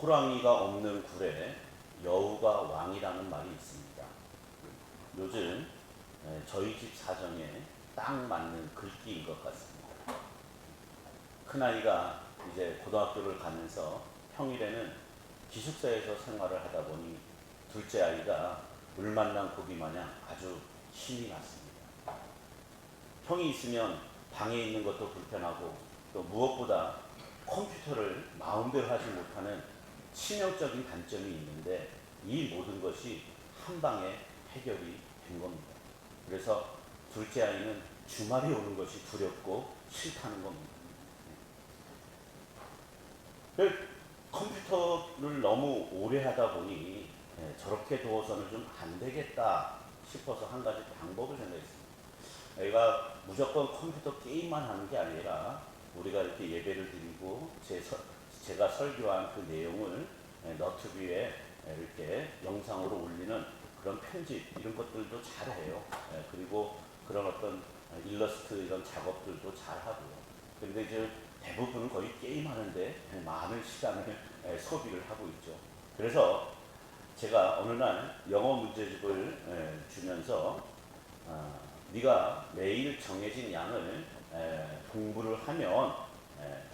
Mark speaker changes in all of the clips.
Speaker 1: 호랑이가 없는 굴에 여우가 왕이라는 말이 있습니다. 요즘 저희 집 사정에 딱 맞는 글귀인 것 같습니다. 큰아이가 이제 고등학교를 가면서 평일에는 기숙사에서 생활을 하다 보니 둘째 아이가 물 만난 고기 마냥 아주 힘이 났습니다. 형이 있으면 방에 있는 것도 불편하고 또 무엇보다 컴퓨터를 마음대로 하지 못하는 치명적인 단점이 있는데 이 모든 것이 한 방에 해결이 된 겁니다. 그래서 둘째 아이는 주말이 오는 것이 두렵고 싫다는 겁니다. 컴퓨터를 너무 오래 하다 보니 저렇게 두어서는 좀 안 되겠다 싶어서 한 가지 방법을 생각했습니다. 내가 무조건 컴퓨터 게임만 하는 게 아니라 우리가 이렇게 예배를 드리고 제가 설교한 그 내용을 너튜브에 이렇게 영상으로 올리는 그런 편집 이런 것들도 잘해요. 그리고 그런 어떤 일러스트 이런 작업들도 잘하고요. 근데 이제 대부분은 거의 게임하는데 많은 시간을 소비를 하고 있죠. 그래서 제가 어느 날 영어 문제집을 주면서 네가 매일 정해진 양을 공부를 하면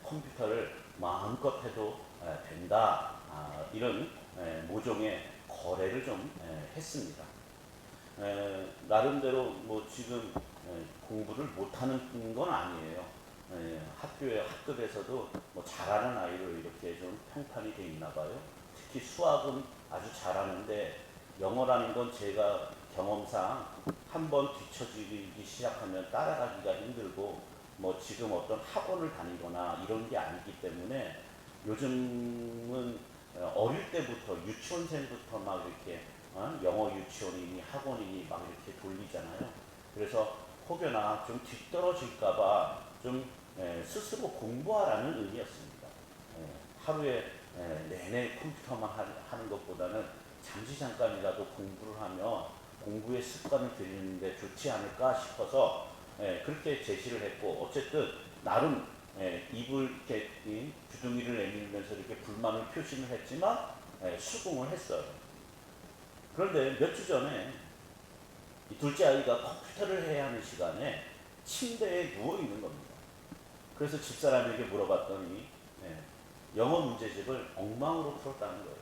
Speaker 1: 컴퓨터를 마음껏 해도 된다. 이런 모종의 거래를 좀 했습니다. 나름대로 뭐 지금 공부를 못하는 건 아니에요. 학급에서도 뭐 잘하는 아이로 이렇게 좀 평판이 돼 있나 봐요. 특히 수학은 아주 잘하는데 영어라는 건 제가 경험상 한번 뒤처지기 시작하면 따라가기가 힘들고 뭐 지금 어떤 학원을 다니거나 이런 게 아니기 때문에 요즘은 어릴 때부터 유치원생부터 막 이렇게 영어 유치원이니 학원이니 막 이렇게 돌리잖아요. 그래서 혹여나 좀 뒤떨어질까봐 좀 스스로 공부하라는 의미였습니다. 하루에 내내 컴퓨터만 하는 것보다는 잠시 잠깐이라도 공부를 하면 공부의 습관을 들이는데 좋지 않을까 싶어서 그렇게 제시를 했고 어쨌든 나름 입을 이렇게 주둥이를 내밀면서 이렇게 불만을 표시를 했지만 수긍을 했어요. 그런데 몇 주 전에 이 둘째 아이가 컴퓨터를 해야 하는 시간에 침대에 누워 있는 겁니다. 그래서 집사람에게 물어봤더니 영어 문제집을 엉망으로 풀었다는 거예요.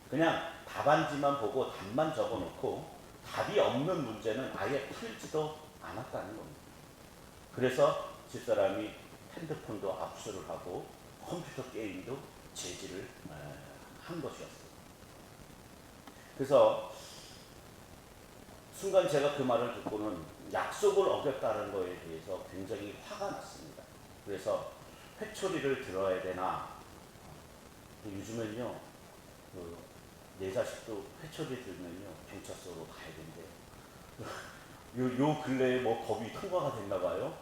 Speaker 1: 그냥 답안지만 보고 답만 적어놓고 답이 없는 문제는 아예 풀지도 않았다는 겁니다. 그래서 집사람이 핸드폰도 압수를 하고 컴퓨터 게임도 제지를 한 것이었어요. 그래서 순간 제가 그 말을 듣고는 약속을 어겼다는 거에 대해서 굉장히 화가 났습니다. 그래서 회초리를 들어야 되나 요즘은요 내 자식도 회초리 들면요 경찰서로 가야 된대요. 요 근래에 뭐 법이 통과가 됐나 봐요.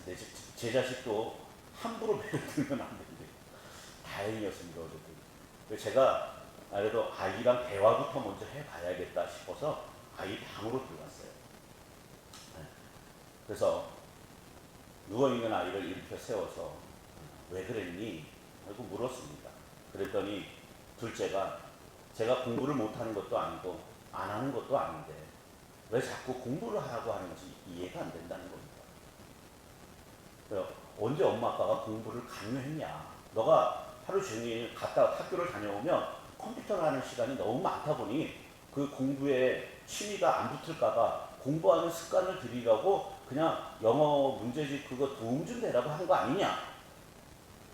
Speaker 1: 그래서 제 자식도 함부로 배를 들면 안 된대요. 다행이었습니다. 어쨌든 제가 그래도 아이랑 대화부터 먼저 해봐야겠다 싶어서 아이 방으로 들어갔어요. 그래서 누워있는 아이를 일으켜 세워서 왜 그랬니? 하고 물었습니다. 그랬더니 둘째가 제가 공부를 못하는 것도 아니고 안 하는 것도 아닌데 왜 자꾸 공부를 하라고 하는지 이해가 안 된다는 겁니다. 언제 엄마 아빠가 공부를 강요했냐? 너가 하루 종일 학교를 다녀오면 컴퓨터를 하는 시간이 너무 많다 보니 그 공부에 취미가 안 붙을까봐 공부하는 습관을 들이라고 그냥 영어 문제집 그거 도움 좀 되라고 한 거 아니냐?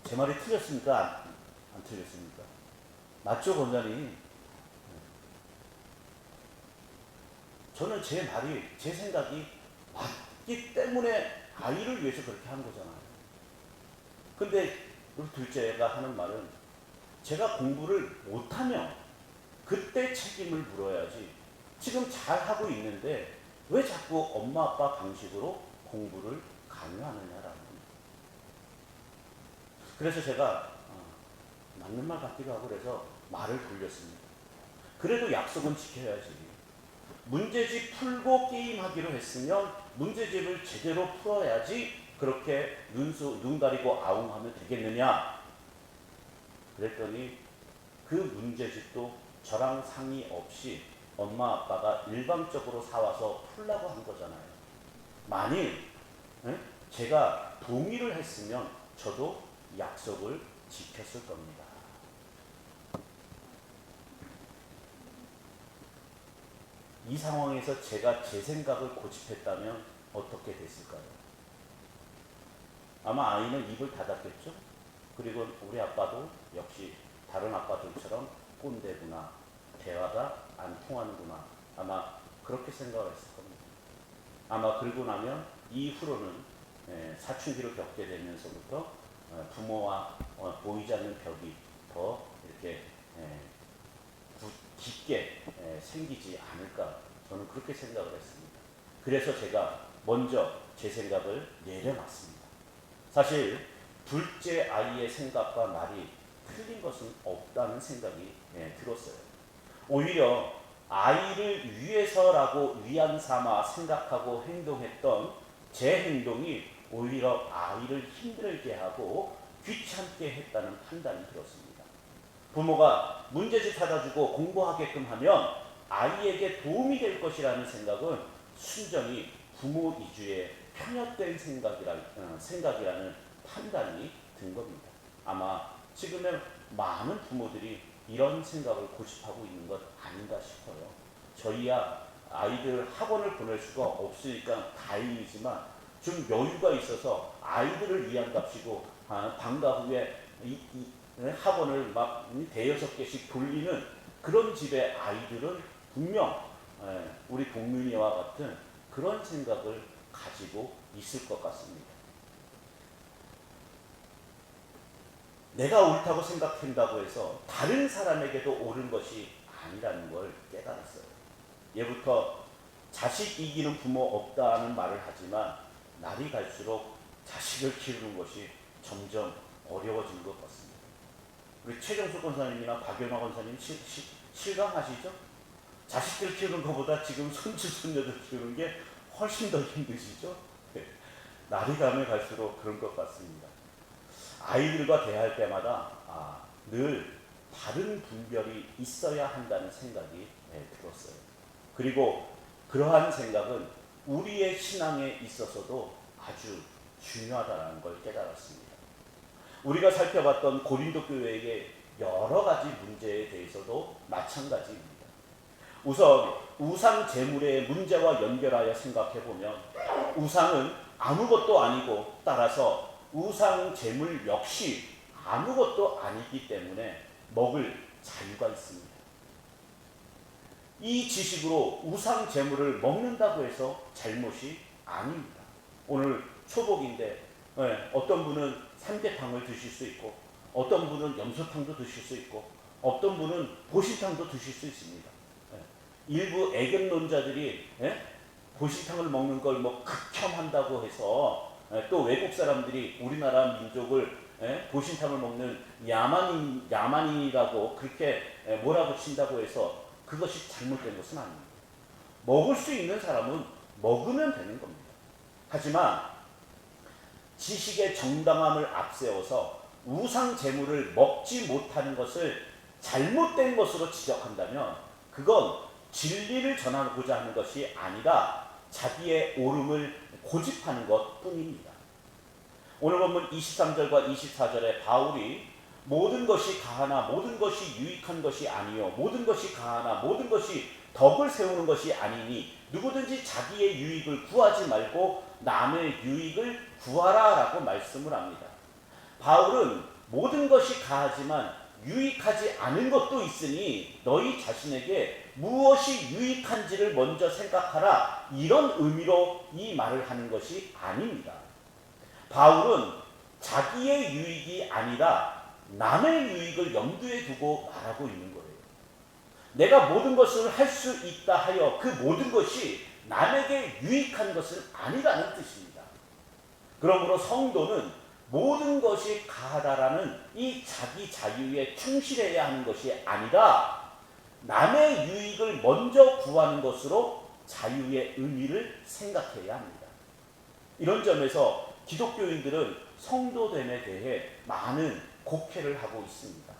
Speaker 1: 제 말이 틀렸습니까? 안 틀렸습니까? 맞죠, 권장님? 저는 제 말이, 제 생각이 맞기 때문에 아이를 위해서 그렇게 한 거잖아요. 근데 우리 둘째가 하는 말은 제가 공부를 못하면 그때 책임을 물어야지 지금 잘하고 있는데 왜 자꾸 엄마 아빠 방식으로 공부를 강요하느냐라는 겁니다. 그래서 제가 맞는 말 같기도 하고 그래서 말을 돌렸습니다. 그래도 약속은 지켜야지. 문제집 풀고 게임하기로 했으면 문제집을 제대로 풀어야지 그렇게 눈 가리고 아웅하면 되겠느냐. 그랬더니 그 문제집도 저랑 상의 없이 엄마 아빠가 일방적으로 사와서 풀라고 한 거잖아요. 만일 제가 동의를 했으면 저도 약속을 지켰을 겁니다. 이 상황에서 제가 제 생각을 고집했다면 어떻게 됐을까요? 아마 아이는 입을 닫았겠죠? 그리고 우리 아빠도 역시 다른 아빠들처럼 꼰대구나, 대화가 안 통하는구나, 아마 그렇게 생각을 했을 겁니다. 아마 그러고 나면 이후로는 사춘기를 겪게 되면서부터 부모와 보이지 않는 벽이 더 이렇게 깊게 생기지 않을까, 저는 그렇게 생각을 했습니다. 그래서 제가 먼저 제 생각을 내려놨습니다. 사실 둘째 아이의 생각과 말이 틀린 것은 없다는 생각이 들었어요. 오히려 아이를 위해서라고 위안 삼아 생각하고 행동했던 제 행동이 오히려 아이를 힘들게 하고 귀찮게 했다는 판단이 들었습니다. 부모가 문제집 사다주고 공부하게끔 하면 아이에게 도움이 될 것이라는 생각은 순전히 부모 이주의 편협된 생각이라는 판단이 든 겁니다. 아마 지금의 많은 부모들이 이런 생각을 고집하고 있는 것 아닌가 싶어요. 저희야 아이들 학원을 보낼 수가 없으니까 다행이지만 좀 여유가 있어서 아이들을 위한 값이고 방과 후에 학원을 막 대여섯 개씩 돌리는 그런 집의 아이들은 분명 우리 동민이와 같은 그런 생각을 가지고 있을 것 같습니다. 내가 옳다고 생각한다고 해서 다른 사람에게도 옳은 것이 아니라는 걸 깨달았어요. 예부터 자식 이기는 부모 없다는 말을 하지만 날이 갈수록 자식을 키우는 것이 점점 어려워지는 것 같습니다. 우리 최정숙 권사님이나 박연화 권사님 실감하시죠? 자식들 키우는 것보다 지금 손주 손녀들 키우는 게 훨씬 더 힘드시죠? 날이 가면 갈수록 그런 것 같습니다. 아이들과 대할 때마다 늘 다른 분별이 있어야 한다는 생각이 들었어요. 그리고 그러한 생각은 우리의 신앙에 있어서도 아주 중요하다는 걸 깨달았습니다. 우리가 살펴봤던 고린도 교회의 여러 가지 문제에 대해서도 마찬가지입니다. 우선 우상 제물의 문제와 연결하여 생각해보면 우상은 아무것도 아니고 따라서 우상 제물 역시 아무것도 아니기 때문에 먹을 자유가 있습니다. 이 지식으로 우상 제물을 먹는다고 해서 잘못이 아닙니다. 오늘 초복인데 어떤 분은 삼계탕을 드실 수 있고 어떤 분은 염소탕도 드실 수 있고 어떤 분은 보신탕도 드실 수 있습니다. 일부 애견론자들이 보신탕을 먹는 걸 뭐 극혐한다고 해서 또 외국 사람들이 우리나라 민족을 보신탕을 먹는 야만인이라고 그렇게 몰아붙인다고 해서 그것이 잘못된 것은 아닙니다. 먹을 수 있는 사람은 먹으면 되는 겁니다. 하지만 지식의 정당함을 앞세워서 우상 제물을 먹지 못하는 것을 잘못된 것으로 지적한다면 그건 진리를 전하고자 하는 것이 아니라 자기의 옳음을 고집하는 것 뿐입니다. 오늘 본문 23절과 24절에 바울이 모든 것이 가하나 모든 것이 유익한 것이 아니요 모든 것이 가하나 모든 것이 덕을 세우는 것이 아니니 누구든지 자기의 유익을 구하지 말고 남의 유익을 구하라 라고 말씀을 합니다. 바울은 모든 것이 가하지만 유익하지 않은 것도 있으니 너희 자신에게 무엇이 유익한지를 먼저 생각하라 이런 의미로 이 말을 하는 것이 아닙니다. 바울은 자기의 유익이 아니라 남의 유익을 염두에 두고 말하고 있는 거예요. 내가 모든 것을 할 수 있다 하여 그 모든 것이 남에게 유익한 것은 아니라는 뜻입니다. 그러므로 성도는 모든 것이 가하다라는 이 자기 자유에 충실해야 하는 것이 아니라 남의 유익을 먼저 구하는 것으로 자유의 의미를 생각해야 합니다. 이런 점에서 기독교인들은 성도됨에 대해 많은 곡해를 하고 있습니다.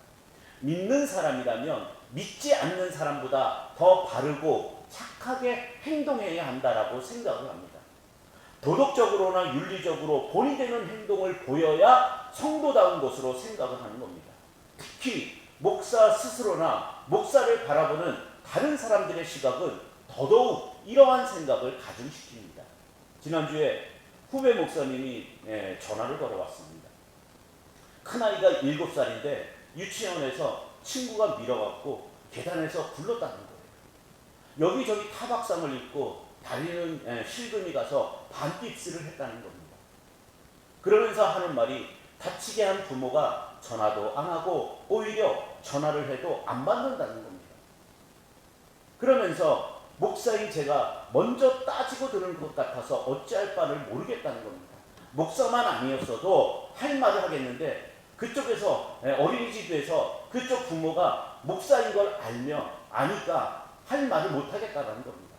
Speaker 1: 믿는 사람이라면 믿지 않는 사람보다 더 바르고 착하게 행동해야 한다라고 생각을 합니다. 도덕적으로나 윤리적으로 본이 되는 행동을 보여야 성도다운 것으로 생각을 하는 겁니다. 특히 목사 스스로나 목사를 바라보는 다른 사람들의 시각은 더더욱 이러한 생각을 가중시킵니다. 지난주에 후배 목사님이 전화를 걸어왔습니다. 큰아이가 7살인데 유치원에서 친구가 밀어갖고 계단에서 굴렀다는 거예요. 여기저기 타박상을 입고 다리는 실금이 가서 반깁스를 했다는 겁니다. 그러면서 하는 말이 다치게 한 부모가 전화도 안 하고 오히려 전화를 해도 안 받는다는 겁니다. 그러면서 목사인 제가 먼저 따지고 드는 것 같아서 어찌할 바를 모르겠다는 겁니다. 목사만 아니었어도 할 말을 하겠는데 그쪽에서 어린이집에서 그쪽 부모가 목사인 걸 아니까 할 말을 못하겠다는 겁니다.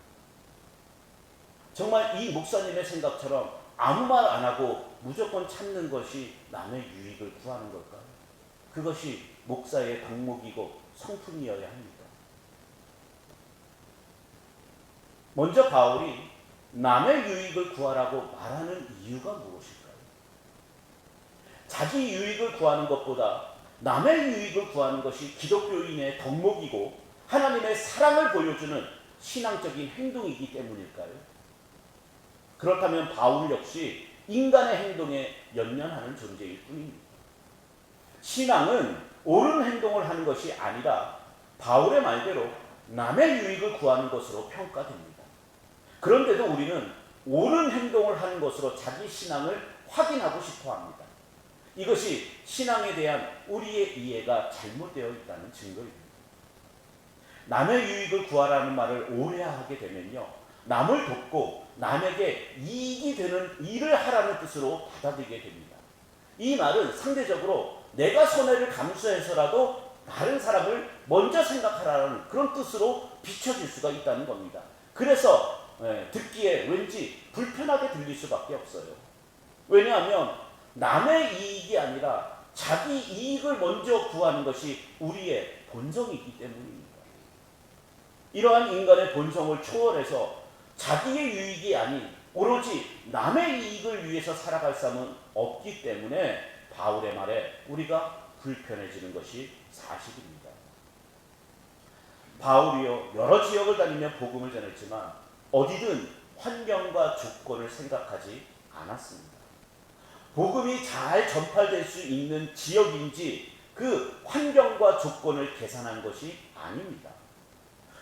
Speaker 1: 정말 이 목사님의 생각처럼 아무 말 안 하고 무조건 참는 것이 남의 유익을 구하는 걸까요? 그것이 목사의 덕목이고 성품이어야 합니다. 먼저 바울이 남의 유익을 구하라고 말하는 이유가 무엇일까요? 자기 유익을 구하는 것보다 남의 유익을 구하는 것이 기독교인의 덕목이고 하나님의 사랑을 보여주는 신앙적인 행동이기 때문일까요? 그렇다면 바울 역시 인간의 행동에 연연하는 존재일 뿐입니다. 신앙은 옳은 행동을 하는 것이 아니라 바울의 말대로 남의 유익을 구하는 것으로 평가됩니다. 그런데도 우리는 옳은 행동을 하는 것으로 자기 신앙을 확인하고 싶어 합니다. 이것이 신앙에 대한 우리의 이해가 잘못되어 있다는 증거입니다. 남의 유익을 구하라는 말을 오래 하게 되면요, 남을 돕고 남에게 이익이 되는 일을 하라는 뜻으로 받아들이게 됩니다. 이 말은 상대적으로 내가 손해를 감수해서라도 다른 사람을 먼저 생각하라는 그런 뜻으로 비춰질 수가 있다는 겁니다. 그래서 듣기에 왠지 불편하게 들릴 수밖에 없어요. 왜냐하면 남의 이익이 아니라 자기 이익을 먼저 구하는 것이 우리의 본성이기 때문입니다. 이러한 인간의 본성을 초월해서 자기의 유익이 아닌 오로지 남의 이익을 위해서 살아갈 사람은 없기 때문에 바울의 말에 우리가 불편해지는 것이 사실입니다. 바울이요, 여러 지역을 다니며 복음을 전했지만 어디든 환경과 조건을 생각하지 않았습니다. 복음이 잘 전파될 수 있는 지역인지 그 환경과 조건을 계산한 것이 아닙니다.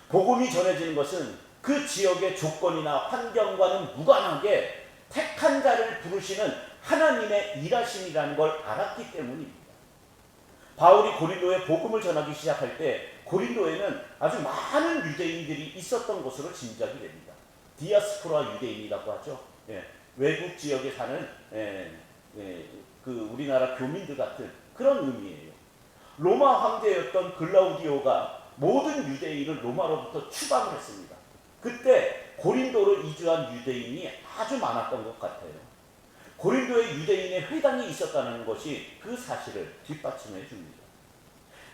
Speaker 1: 복음이 전해지는 것은 그 지역의 조건이나 환경과는 무관하게 택한 자를 부르시는 하나님의 일하심이라는 걸 알았기 때문입니다. 바울이 고린도에 복음을 전하기 시작할 때 고린도에는 아주 많은 유대인들이 있었던 것으로 짐작이 됩니다. 디아스포라 유대인이라고 하죠. 외국 지역에 사는 그 우리나라 교민들 같은 그런 의미예요. 로마 황제였던 글라우디오가 모든 유대인을 로마로부터 추방을 했습니다. 그때 고린도로 이주한 유대인이 아주 많았던 것 같아요. 고린도에 유대인의 회당이 있었다는 것이 그 사실을 뒷받침해 줍니다.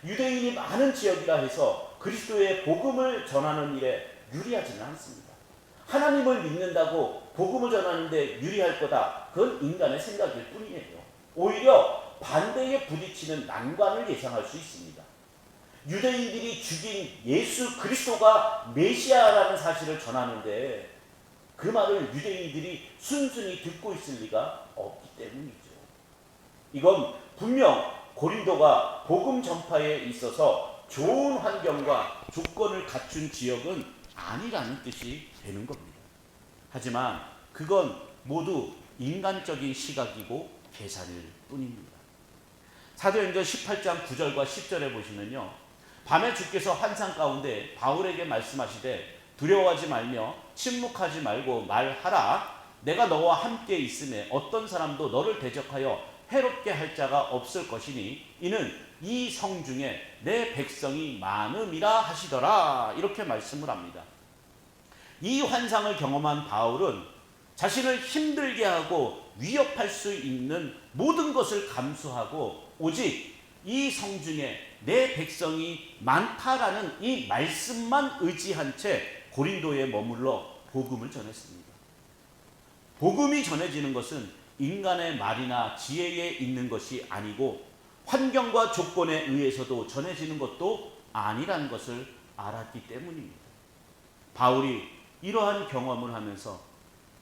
Speaker 1: 유대인이 많은 지역이라 해서 그리스도의 복음을 전하는 일에 유리하지는 않습니다. 하나님을 믿는다고 복음을 전하는데 유리할 거다. 그건 인간의 생각일 뿐이에요. 오히려 반대에 부딪히는 난관을 예상할 수 있습니다. 유대인들이 죽인 예수 그리스도가 메시아라는 사실을 전하는데 그 말을 유대인들이 순순히 듣고 있을 리가 없기 때문이죠. 이건 분명 고린도가 복음 전파에 있어서 좋은 환경과 조건을 갖춘 지역은 아니라는 뜻이 되는 겁니다. 하지만 그건 모두 인간적인 시각이고 계산일 뿐입니다. 사도행전 18장 9절과 10절에 보시면요, 밤에 주께서 환상 가운데 바울에게 말씀하시되 두려워하지 말며 침묵하지 말고 말하라. 내가 너와 함께 있음에 어떤 사람도 너를 대적하여 해롭게 할 자가 없을 것이니 이는 이 성 중에 내 백성이 많음이라 하시더라. 이렇게 말씀을 합니다. 이 환상을 경험한 바울은 자신을 힘들게 하고 위협할 수 있는 모든 것을 감수하고 오직 이 성 중에 내 백성이 많다라는 이 말씀만 의지한 채 고린도에 머물러 복음을 전했습니다. 복음이 전해지는 것은 인간의 말이나 지혜에 있는 것이 아니고 환경과 조건에 의해서도 전해지는 것도 아니라는 것을 알았기 때문입니다. 바울이 이러한 경험을 하면서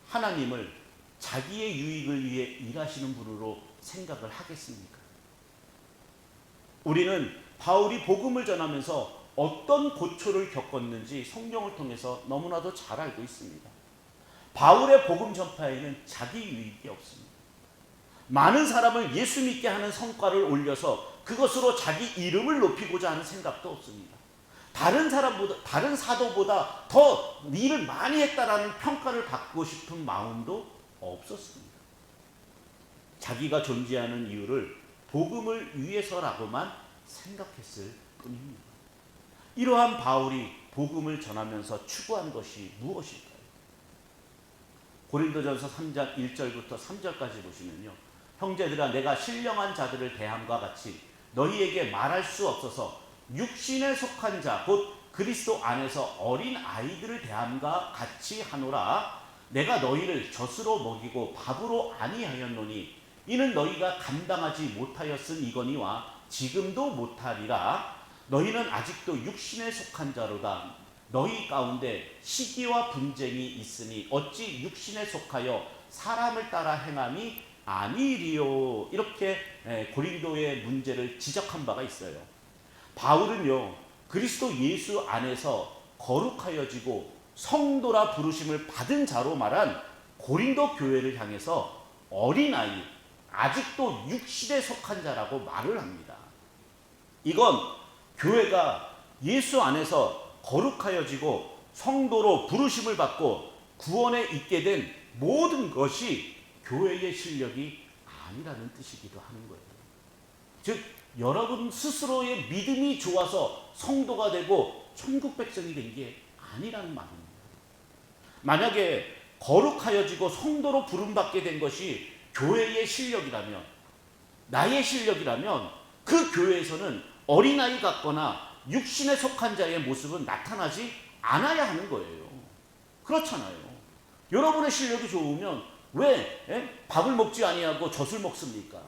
Speaker 1: 하나님을 자기의 유익을 위해 일하시는 분으로 생각을 하겠습니까? 우리는 바울이 복음을 전하면서 어떤 고초를 겪었는지 성경을 통해서 너무나도 잘 알고 있습니다. 바울의 복음 전파에는 자기 유익이 없습니다. 많은 사람을 예수 믿게 하는 성과를 올려서 그것으로 자기 이름을 높이고자 하는 생각도 없습니다. 다른 사도보다 더 일을 많이 했다라는 평가를 받고 싶은 마음도 없었습니다. 자기가 존재하는 이유를 복음을 위해서라고만 생각했을 뿐입니다. 이러한 바울이 복음을 전하면서 추구한 것이 무엇일까요? 고린도전서 3장 1절부터 3절까지 보시면요, 형제들아 내가 신령한 자들을 대함과 같이 너희에게 말할 수 없어서 육신에 속한 자 곧 그리스도 안에서 어린 아이들을 대함과 같이 하노라. 내가 너희를 젖으로 먹이고 밥으로 아니하였노니 이는 너희가 감당하지 못하였으니거니와 지금도 못하리라. 너희는 아직도 육신에 속한 자로다. 너희 가운데 시기와 분쟁이 있으니 어찌 육신에 속하여 사람을 따라 행함이 아니리요. 이렇게 고린도의 문제를 지적한 바가 있어요. 바울은요, 그리스도 예수 안에서 거룩하여지고 성도라 부르심을 받은 자로 말한 고린도 교회를 향해서 어린아이, 아직도 육신에 속한 자라고 말을 합니다. 이건 교회가 예수 안에서 거룩하여지고 성도로 부르심을 받고 구원에 있게 된 모든 것이 교회의 실력이 아니라는 뜻이기도 하는 거예요. 즉 여러분 스스로의 믿음이 좋아서 성도가 되고 천국 백성이 된 게 아니라는 말입니다. 만약에 거룩하여지고 성도로 부름받게 된 것이 교회의 실력이라면, 나의 실력이라면 그 교회에서는 어린아이 같거나 육신에 속한 자의 모습은 나타나지 않아야 하는 거예요. 그렇잖아요. 여러분의 실력이 좋으면 왜 밥을 먹지 아니하고 젖을 먹습니까?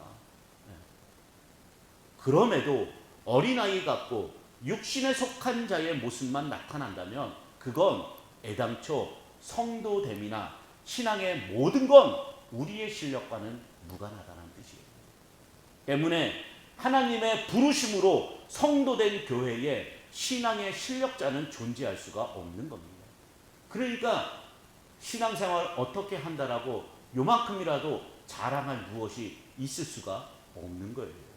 Speaker 1: 그럼에도 어린아이 같고 육신에 속한 자의 모습만 나타난다면 그건 애당초 성도됨이나 신앙의 모든 건 우리의 실력과는 무관하다는 뜻이에요. 때문에 하나님의 부르심으로 성도된 교회에 신앙의 실력자는 존재할 수가 없는 겁니다. 그러니까 신앙생활 어떻게 한다라고 요만큼이라도 자랑할 무엇이 있을 수가 없는 거예요.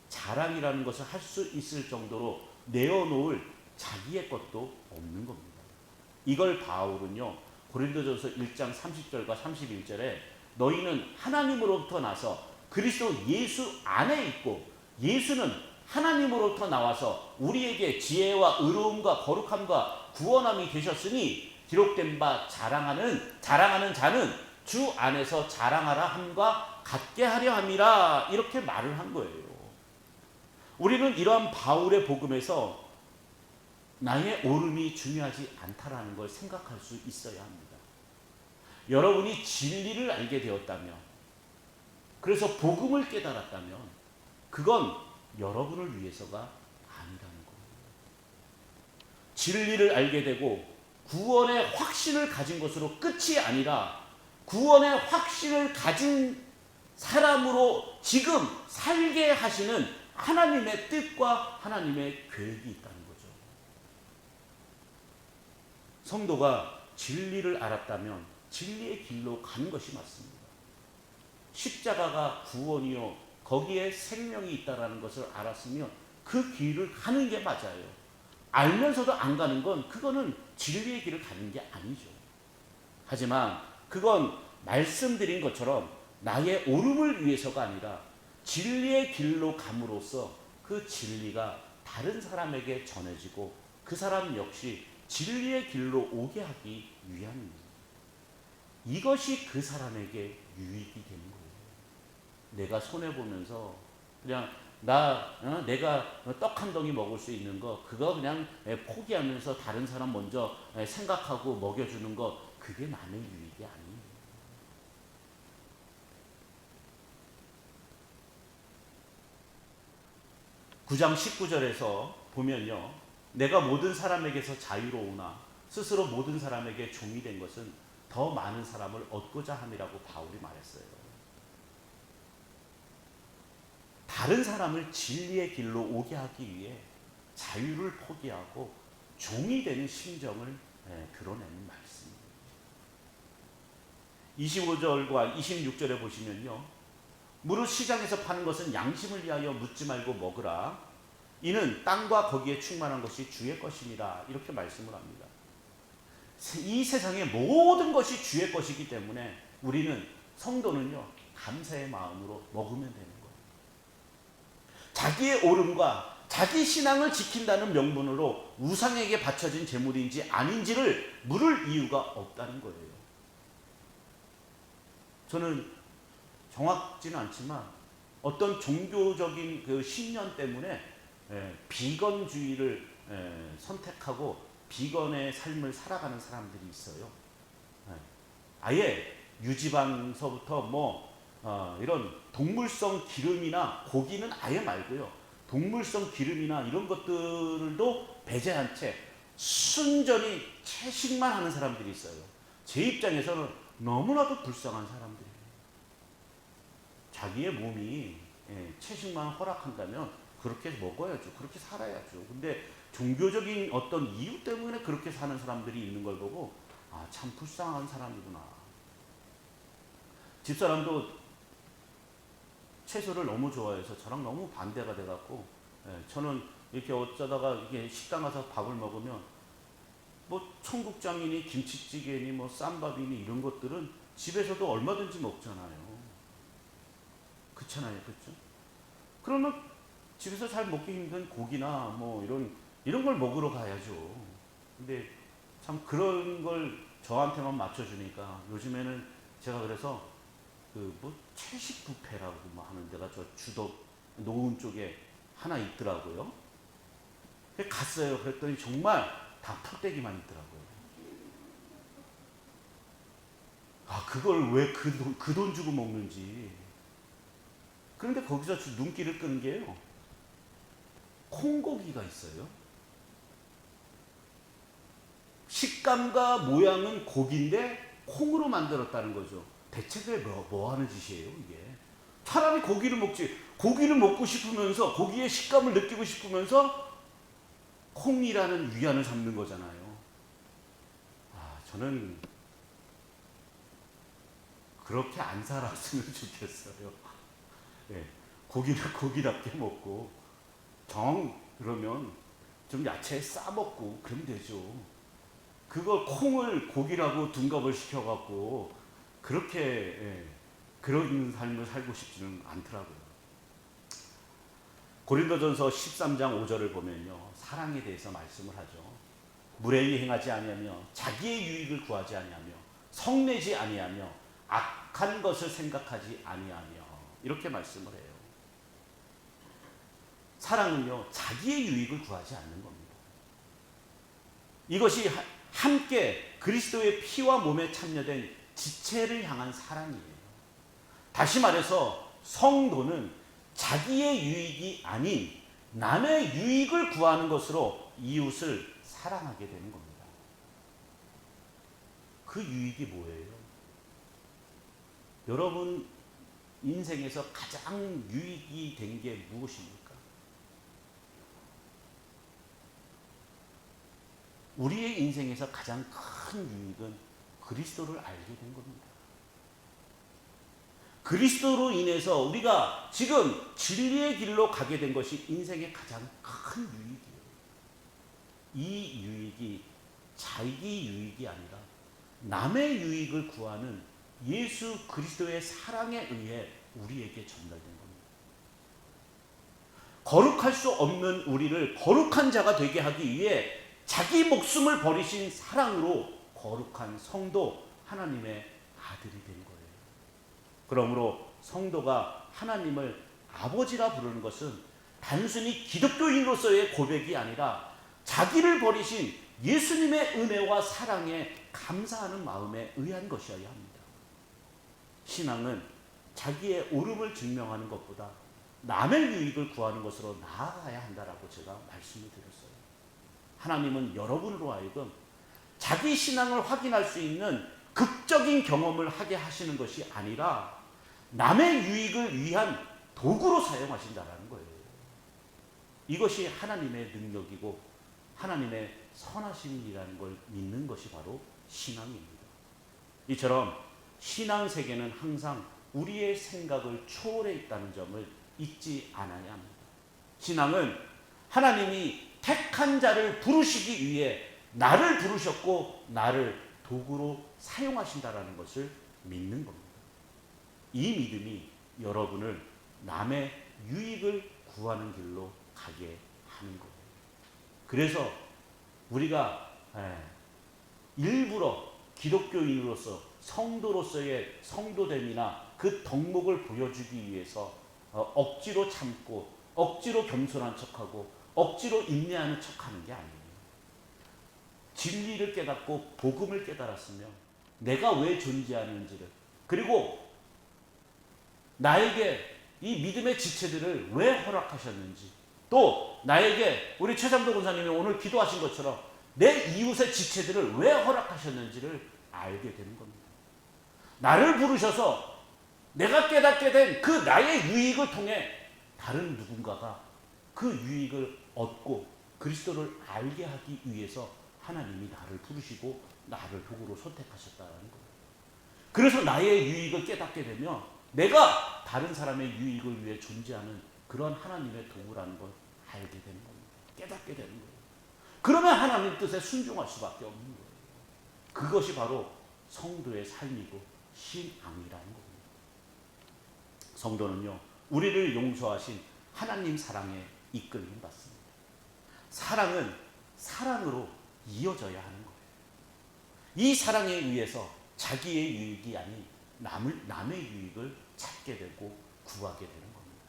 Speaker 1: 자랑이라는 것을 할 수 있을 정도로 내어놓을 자기의 것도 없는 겁니다. 이걸 바울은요, 고린도전서 1장 30절과 31절에 너희는 하나님으로부터 나서 그리스도 예수 안에 있고 예수는 하나님으로부터 나와서 우리에게 지혜와 의로움과 거룩함과 구원함이 되셨으니 기록된 바 자랑하는 자는 주 안에서 자랑하라 함과 같게 하려 함이라. 이렇게 말을 한 거예요. 우리는 이러한 바울의 복음에서 나의 옳음이 중요하지 않다라는 걸 생각할 수 있어야 합니다. 여러분이 진리를 알게 되었다면, 그래서 복음을 깨달았다면 그건 여러분을 위해서가 아니라는 거예요. 진리를 알게 되고 구원의 확신을 가진 것으로 끝이 아니라 구원의 확신을 가진 사람으로 지금 살게 하시는 하나님의 뜻과 하나님의 계획이 있다는 거죠. 성도가 진리를 알았다면 진리의 길로 가는 것이 맞습니다. 십자가가 구원이요 거기에 생명이 있다는 것을 알았으면 그 길을 가는 게 맞아요. 알면서도 안 가는 건 그거는 진리의 길을 가는 게 아니죠. 하지만 그건 말씀드린 것처럼 나의 옳음을 위해서가 아니라 진리의 길로 감으로써 그 진리가 다른 사람에게 전해지고 그 사람 역시 진리의 길로 오게 하기 위함입니다. 이것이 그 사람에게 유익이 되는 거예요. 내가 손해보면서 그냥 내가 떡 한 덩이 먹을 수 있는 거 그거 그냥 포기하면서 다른 사람 먼저 생각하고 먹여주는 거 그게 남의 유익이 아니에요. 9장 19절에서 보면요. 내가 모든 사람에게서 자유로우나 스스로 모든 사람에게 종이 된 것은 더 많은 사람을 얻고자 함이라고 바울이 말했어요. 다른 사람을 진리의 길로 오게 하기 위해 자유를 포기하고 종이 되는 심정을 드러내는 말씀입니다. 25절과 26절에 보시면요. 무릇 시장에서 파는 것은 양심을 위하여 묻지 말고 먹으라. 이는 땅과 거기에 충만한 것이 주의 것입니다. 이렇게 말씀을 합니다. 이 세상의 모든 것이 주의 것이기 때문에 우리는 성도는요. 감사의 마음으로 먹으면 되는 거예요. 자기의 옳음과 자기 신앙을 지킨다는 명분으로 우상에게 바쳐진 제물인지 아닌지를 물을 이유가 없다는 거예요. 저는 정확지는 않지만 어떤 종교적인 그 신념 때문에 비건주의를 선택하고 비건의 삶을 살아가는 사람들이 있어요. 아예 유지방서부터 이런 동물성 기름이나 고기는 아예 말고요. 동물성 기름이나 이런 것들도 배제한 채 순전히 채식만 하는 사람들이 있어요. 제 입장에서는 너무나도 불쌍한 사람들이에요. 자기의 몸이 채식만 허락한다면 그렇게 먹어야죠. 그렇게 살아야죠. 근데 종교적인 어떤 이유 때문에 그렇게 사는 사람들이 있는 걸 보고 참 불쌍한 사람이구나. 집사람도 채소를 너무 좋아해서 저랑 너무 반대가 돼갖고 저는 이렇게 어쩌다가 이게 식당 가서 밥을 먹으면 청국장이니 김치찌개니 쌈밥이니 이런 것들은 집에서도 얼마든지 먹잖아요. 그렇잖아요, 그렇죠? 그러면 집에서 잘 먹기 힘든 고기나 이런 걸 먹으러 가야죠. 근데 참 그런 걸 저한테만 맞춰주니까 요즘에는 제가 그래서 채식 뷔페라고 하는 데가 저 주도 노은 쪽에 하나 있더라고요. 갔어요. 그랬더니 정말 다 풀떼기만 있더라고요. 그걸 왜 그 돈 주고 먹는지. 그런데 거기서 눈길을 끄는 게요. 콩고기가 있어요. 식감과 모양은 고기인데 콩으로 만들었다는 거죠. 대체 그게 뭐 하는 짓이에요, 이게? 차라리 고기를 먹지. 고기를 먹고 싶으면서 고기의 식감을 느끼고 싶으면서 콩이라는 위안을 삼는 거잖아요. 저는 그렇게 안 살았으면 좋겠어요. 고기를 고기답게 먹고 그러면 좀 야채에 싸 먹고 그러면 되죠. 그걸 콩을 고기라고 둔갑을 시켜갖고 그렇게 그런 삶을 살고 싶지는 않더라고요. 고린도전서 13장 5절을 보면요. 사랑에 대해서 말씀을 하죠. 무례히 행하지 아니하며 자기의 유익을 구하지 아니하며 성내지 아니하며 악한 것을 생각하지 아니하며 이렇게 말씀을 해요. 사랑은요. 자기의 유익을 구하지 않는 겁니다. 이것이 함께 그리스도의 피와 몸에 참여된 지체를 향한 사랑이에요. 다시 말해서 성도는 자기의 유익이 아닌 남의 유익을 구하는 것으로 이웃을 사랑하게 되는 겁니다. 그 유익이 뭐예요? 여러분 인생에서 가장 유익이 된 게 무엇입니까? 우리의 인생에서 가장 큰 유익은 그리스도를 알게 된 겁니다. 그리스도로 인해서 우리가 지금 진리의 길로 가게 된 것이 인생의 가장 큰 유익이에요. 이 유익이 자기 유익이 아니라 남의 유익을 구하는 예수 그리스도의 사랑에 의해 우리에게 전달된 겁니다. 거룩할 수 없는 우리를 거룩한 자가 되게 하기 위해 자기 목숨을 버리신 사랑으로 거룩한 성도 하나님의 아들이 된 거예요. 그러므로 성도가 하나님을 아버지라 부르는 것은 단순히 기독교인으로서의 고백이 아니라 자기를 버리신 예수님의 은혜와 사랑에 감사하는 마음에 의한 것이어야 합니다. 신앙은 자기의 옳음을 증명하는 것보다 남의 유익을 구하는 것으로 나아가야 한다라고 제가 말씀을 드렸어요. 하나님은 여러분으로 하여금 자기 신앙을 확인할 수 있는 극적인 경험을 하게 하시는 것이 아니라 남의 유익을 위한 도구로 사용하신다라는 거예요. 이것이 하나님의 능력이고 하나님의 선하심이라는 걸 믿는 것이 바로 신앙입니다. 이처럼 신앙 세계는 항상 우리의 생각을 초월해 있다는 점을 잊지 않아야 합니다. 신앙은 하나님이 택한 자를 부르시기 위해 나를 부르셨고 나를 도구로 사용하신다라는 것을 믿는 겁니다. 이 믿음이 여러분을 남의 유익을 구하는 길로 가게 하는 거예요. 그래서 우리가 일부러 기독교인으로서 성도로서의 성도됨이나 그 덕목을 보여주기 위해서 억지로 참고 억지로 겸손한 척하고 억지로 인내하는 척하는 게 아니에요. 진리를 깨닫고 복음을 깨달았으면 내가 왜 존재하는지를, 그리고 나에게 이 믿음의 지체들을 왜 허락하셨는지, 또 나에게 우리 최장도 권사님이 오늘 기도하신 것처럼 내 이웃의 지체들을 왜 허락하셨는지를 알게 되는 겁니다. 나를 부르셔서 내가 깨닫게 된 그 나의 유익을 통해 다른 누군가가 그 유익을 얻고 그리스도를 알게 하기 위해서 하나님이 나를 부르시고 나를 도구로 선택하셨다는 거예요. 그래서 나의 유익을 깨닫게 되면 내가 다른 사람의 유익을 위해 존재하는 그런 하나님의 도구라는 걸 알게 되는 겁니다. 깨닫게 되는 거예요. 그러면 하나님 뜻에 순종할 수밖에 없는 거예요. 그것이 바로 성도의 삶이고 신앙이라는 겁니다. 성도는요, 우리를 용서하신 하나님 사랑에 이끌림 받습니다. 사랑은 사랑으로 이어져야 하는 거예요. 이 사랑에 의해서 자기의 유익이 아닌 남의 유익을 찾게 되고 구하게 되는 겁니다.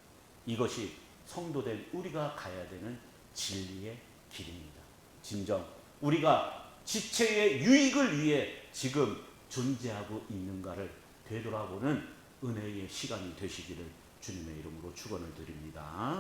Speaker 1: 이것이 성도된 우리가 가야 되는 진리의 길입니다. 진정 우리가 지체의 유익을 위해 지금 존재하고 있는가를 되돌아보는 은혜의 시간이 되시기를 주님의 이름으로 축원을 드립니다.